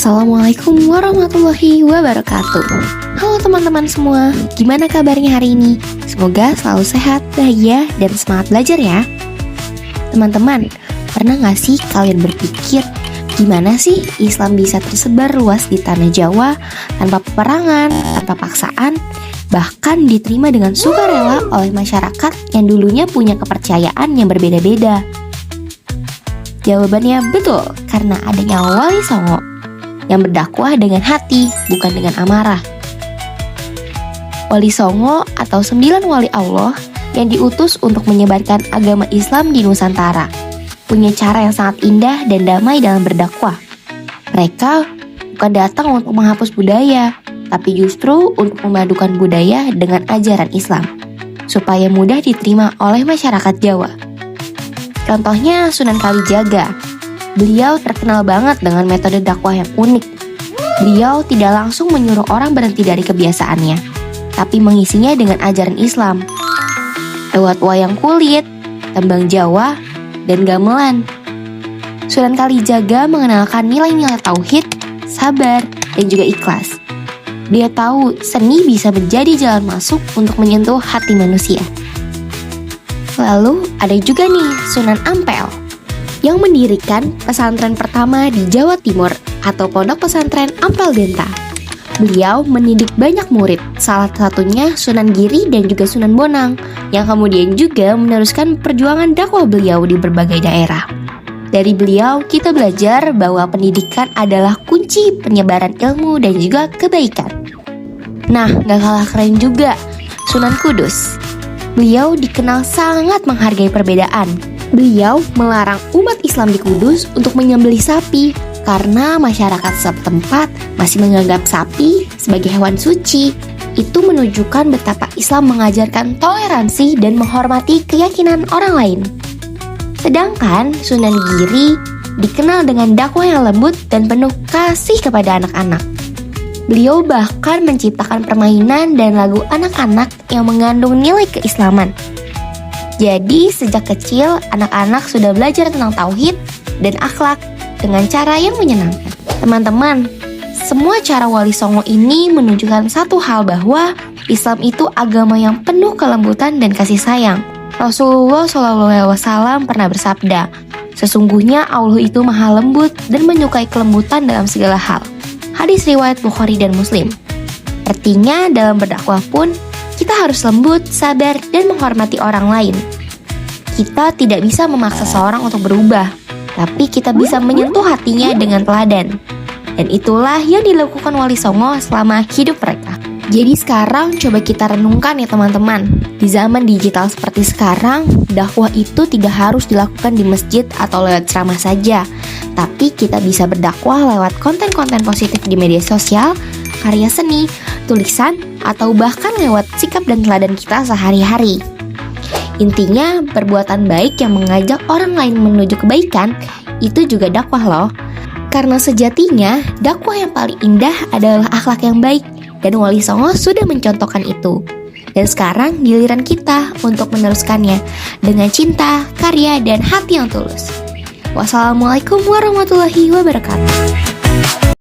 Assalamualaikum warahmatullahi wabarakatuh. Halo teman-teman semua, gimana kabarnya hari ini? Semoga selalu sehat, bahagia, dan semangat belajar ya. Teman-teman, pernah gak sih kalian berpikir gimana sih Islam bisa tersebar luas di tanah Jawa tanpa peperangan, tanpa paksaan, bahkan diterima dengan sukarela oleh masyarakat yang dulunya punya kepercayaan yang berbeda-beda? Jawabannya betul, karena adanya Wali Songo yang berdakwah dengan hati, bukan dengan amarah. Wali Songo atau 9 wali Allah yang diutus untuk menyebarkan agama Islam di Nusantara punya cara yang sangat indah dan damai dalam berdakwah. Mereka bukan datang untuk menghapus budaya, tapi justru untuk memadukan budaya dengan ajaran Islam, supaya mudah diterima oleh masyarakat Jawa. Contohnya Sunan Kalijaga. Beliau terkenal banget dengan metode dakwah yang unik. Beliau tidak langsung menyuruh orang berhenti dari kebiasaannya, tapi mengisinya dengan ajaran Islam lewat wayang kulit, tembang Jawa, dan gamelan. Sunan Kalijaga mengenalkan nilai-nilai tauhid, sabar, dan juga ikhlas. Dia tahu seni bisa menjadi jalan masuk untuk menyentuh hati manusia. Lalu ada juga nih Sunan Ampel yang mendirikan pesantren pertama di Jawa Timur atau Pondok Pesantren Ampel Denta. Beliau mendidik banyak murid, salah satunya Sunan Giri dan juga Sunan Bonang, yang kemudian juga meneruskan perjuangan dakwah beliau di berbagai daerah. Dari beliau kita belajar bahwa pendidikan adalah kunci penyebaran ilmu dan juga kebaikan. Nah, gak kalah keren juga Sunan Kudus. Beliau dikenal sangat menghargai perbedaan. Beliau melarang umat Islam di Kudus untuk menyembelih sapi karena masyarakat setempat masih menganggap sapi sebagai hewan suci. Itu menunjukkan betapa Islam mengajarkan toleransi dan menghormati keyakinan orang lain. Sedangkan Sunan Giri dikenal dengan dakwah yang lembut dan penuh kasih kepada anak-anak. Beliau bahkan menciptakan permainan dan lagu anak-anak yang mengandung nilai keislaman. Jadi sejak kecil anak-anak sudah belajar tentang tauhid dan akhlak dengan cara yang menyenangkan. Teman-teman, semua cara Wali Songo ini menunjukkan satu hal, bahwa Islam itu agama yang penuh kelembutan dan kasih sayang. Rasulullah SAW pernah bersabda, sesungguhnya Allah itu maha lembut dan menyukai kelembutan dalam segala hal. Hadis riwayat Bukhari dan Muslim. Artinya dalam berdakwah pun kita harus lembut, sabar, dan menghormati orang lain. Kita tidak bisa memaksa seorang untuk berubah, tapi kita bisa menyentuh hatinya dengan teladan. Dan itulah yang dilakukan Wali Songo selama hidup mereka. Jadi sekarang coba kita renungkan ya teman-teman. Di zaman digital seperti sekarang, dakwah itu tidak harus dilakukan di masjid atau lewat ceramah saja, tapi kita bisa berdakwah lewat konten-konten positif di media sosial, karya seni, tulisan, atau bahkan lewat sikap dan teladan kita sehari-hari. Intinya, perbuatan baik yang mengajak orang lain menuju kebaikan, itu juga dakwah loh. Karena sejatinya, dakwah yang paling indah adalah akhlak yang baik, dan Wali Songo sudah mencontohkan itu. Dan sekarang giliran kita untuk meneruskannya dengan cinta, karya, dan hati yang tulus. Wassalamualaikum warahmatullahi wabarakatuh.